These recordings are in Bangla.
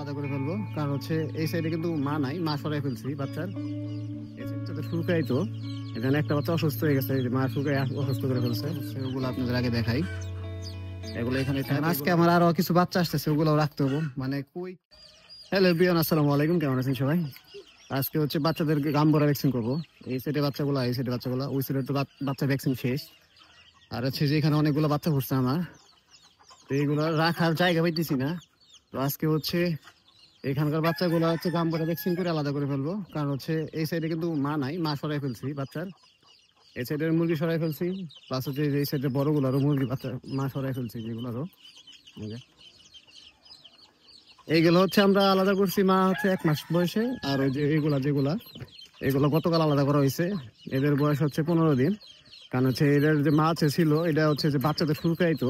আলাদা করে ফেলবো, কারণ হচ্ছে এই সাইডে কিন্তু মা নাই, মা সরাই ফেলছি বাচ্চার। এই সাইডটা তো শুকাই, তো এখানে একটা বাচ্চা অসুস্থ হয়ে গেছে, মা শুকাই অসুস্থ করে ফেলছে, ওগুলো আপনাদের আগে দেখাই। এগুলো এখানে আজকে আমার আরো কিছু বাচ্চা আসতেছে, ওগুলো রাখতে হবো মানে কই। হ্যালো এভরিওয়ান, আসসালামু আলাইকুম, কেমন আছেন সবাই? আজকে হচ্ছে বাচ্চাদেরকে গাম্বরা ভ্যাকসিন করবো। এই সাইডে বাচ্চাগুলো, এই সাইডে বাচ্চাগুলো, ওই সাইডে তো বাচ্চা ভ্যাকসিন শেষ। আর হচ্ছে যে এখানে অনেকগুলো বাচ্চা পড়ছে আমার, তো এইগুলো রাখার জায়গা পাইতেছি না। তো আজকে হচ্ছে এখানকার বাচ্চাগুলো হচ্ছে গাম্বরা ভ্যাকসিন করে আলাদা করে ফেলবো, কারণ হচ্ছে এই সাইডে কিন্তু মা নাই, মা সরাই ফেলছি বাচ্চার। এই সাইডের মুরগি সরাই ফেলছি, প্লাস হচ্ছে এই সাইডের বড়গুলোরও মুরগি বাচ্চা মা সরাই ফেলছি, যেগুলোরও। এইগুলো হচ্ছে আমরা আলাদা করছি, মা হচ্ছে 1 মাস বয়সে। আর ওই যে এগুলো গতকাল আলাদা করা হয়েছে। এদের বয়স হচ্ছে 15 দিন। কারণ হচ্ছে এদের যে মা ছিল, এটা হচ্ছে যে বাচ্চাদের শুকাই, তো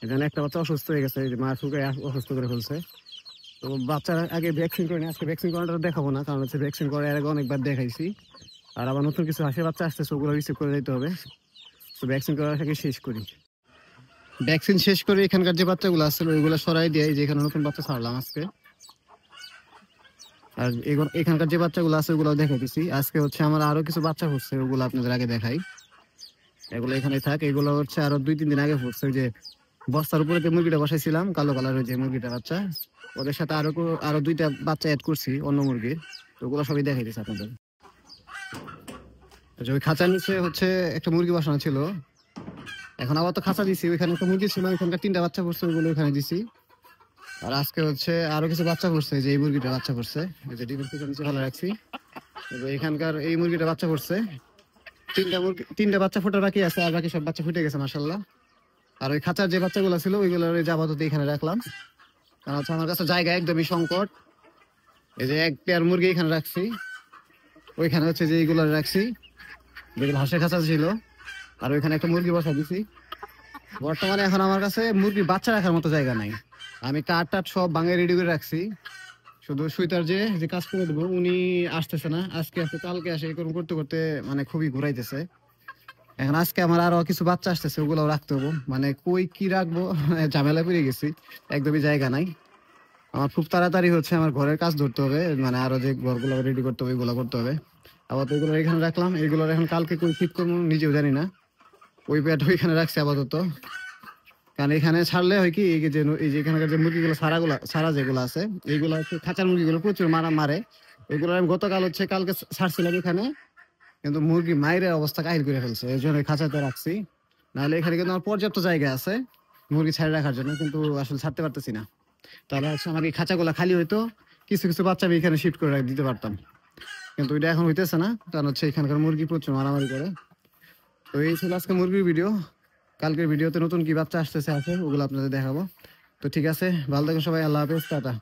এখানে একটা বাচ্চা অসুস্থ হয়ে গেছে, যে মা শুকাই অসুস্থ করে ফেলছে। তো বাচ্চার আগে ভ্যাকসিন করে আজকে ভ্যাকসিন করাটা দেখাবো না, কারণ হচ্ছে ভ্যাকসিন করার আগে অনেকবার দেখাইছি। আর আবার নতুন কিছু হাসির বাচ্চা আসতেছে, ওগুলো রিসিভ করে দিতে হবে। তো ভ্যাকসিন করার আগে শেষ করি। ভ্যাকসিন শেষ করে এখানকার যে বাচ্চাগুলো আসছিল ওইগুলো সরাই দিয়ে যে এখানে নতুন বাচ্চা ছাড়লাম আজকে। আর এখানকার যে বাচ্চাগুলো আছে ওগুলো দেখে দিচ্ছি। আজকে হচ্ছে আমার আরো কিছু বাচ্চা ফুটছে, ওগুলো আপনাদের আগে দেখাই। এগুলো এখানে থাক, এগুলো হচ্ছে আরো 2-3 দিন আগে ফুটছে। ওই যে বস্তার উপরে যে মুরগিটা বসাইছিলাম, কালো কালারের যে মুরগিটা বাচ্চা, ওদের সাথে আরো 2টা বাচ্চা অ্যাড করছি অন্য মুরগির। তো ওগুলো সবই দেখাই দিচ্ছি আপনাদের। ওই খাঁচার নিচে হচ্ছে একটা মুরগি বসানো ছিল, এখন আবার তো খাঁচা দিছি। ওইখানে একটা মুরগি ছিল, ওইখানকার 3টা বাচ্চা পড়ছে, ওইগুলো ওইখানে দিছি। আর আজকে হচ্ছে আরো কিছু বাচ্চা পড়ছে, যে এই মুরগিটা বাচ্চা পড়ছে, এই যে ডিমের পিছনে নিচে ভালো রাখছি। এখানকার এই মুরগিটা বাচ্চা পড়ছে, 3টা বাচ্চা ফোটার বাকি আছে, আর বাকি সব বাচ্চা ফুটে গেছে মাশাআল্লাহ। আর ওই খাঁচার যে বাচ্চাগুলো ছিল ওইগুলো আপাতত এখানে রাখলাম, কারণ হচ্ছে আমার কাছে জায়গা একদমই সংকট। এই যে 1 পেয়ার মুরগি এখানে রাখছি, ওইখানে হচ্ছে যে এইগুলো রাখছি, যেগুলো হাঁসের খাঁচা ছিল। আর ওইখানে একটা মুরগি বসা দিছি। বর্তমানে এখন আমার কাছে মুরগির বাচ্চা রাখার মতো জায়গা নাই। আমি কাঠ টাট সব ভাঙে রেডি করে রাখছি, শুধু সুইটার যে কাজ করে দেবো উনি আসতেছে না, আজকে আসে কালকে আসে, এরকম করতে করতে মানে খুবই ঘুরাইতেছে। এখন আজকে আমার আরো কিছু বাচ্চা আসতেছে, ওগুলো রাখতে হবো, মানে কই কি রাখবো ঝামেলা পড়ে গেছি, একদমই জায়গা নাই। আমার খুব তাড়াতাড়ি হচ্ছে আমার ঘরের কাজ ধরতে হবে, মানে আরো যে ঘরগুলো রেডি করতে হবে এগুলো করতে হবে। আবার তো এগুলো এখানে রাখলাম, এগুলো এখন কালকে কই ঠিক করবো নিজেও জানি না। ওই পেয়ারটা ওইখানে রাখছি আপাতত, কারণ এখানে ছাড়লে হয় কি, এই যে এখানকার যে মুরগিগুলো সারা যেগুলো আছে, এইগুলো হচ্ছে খাঁচার মুরগিগুলো প্রচুর মারে। এগুলো আমি গতকাল হচ্ছে কালকে ছাড়ছিলাম এখানে, কিন্তু মুরগি মায়ের অবস্থা কাহিল করে ফেলছে, এই জন্য খাঁচাতে রাখছি। নাহলে এখানে কিন্তু আমার পর্যাপ্ত জায়গা আছে মুরগি ছাড়ে রাখার জন্য, কিন্তু আসলে ছাড়তে পারতেছি না। তাহলে হচ্ছে আমার এই খাঁচাগুলো খালি হইতো, কিছু কিছু বাচ্চা আমি এখানে শিফট করে দিতে পারতাম, কিন্তু এটা এখন হইতেছে না, কারণ হচ্ছে এখানকার মুরগি প্রচুর মারামারি করে। তো এই ছিল আজকে মুরগির ভিডিও। কালকের ভিডিওতে নতুন কি বাচ্চা আসতেছে ওগুলো আপনাদের দেখাবো। তো ঠিক আছে, ভালো থাকেন সবাই, আল্লাহ হাফেজ, টাটা।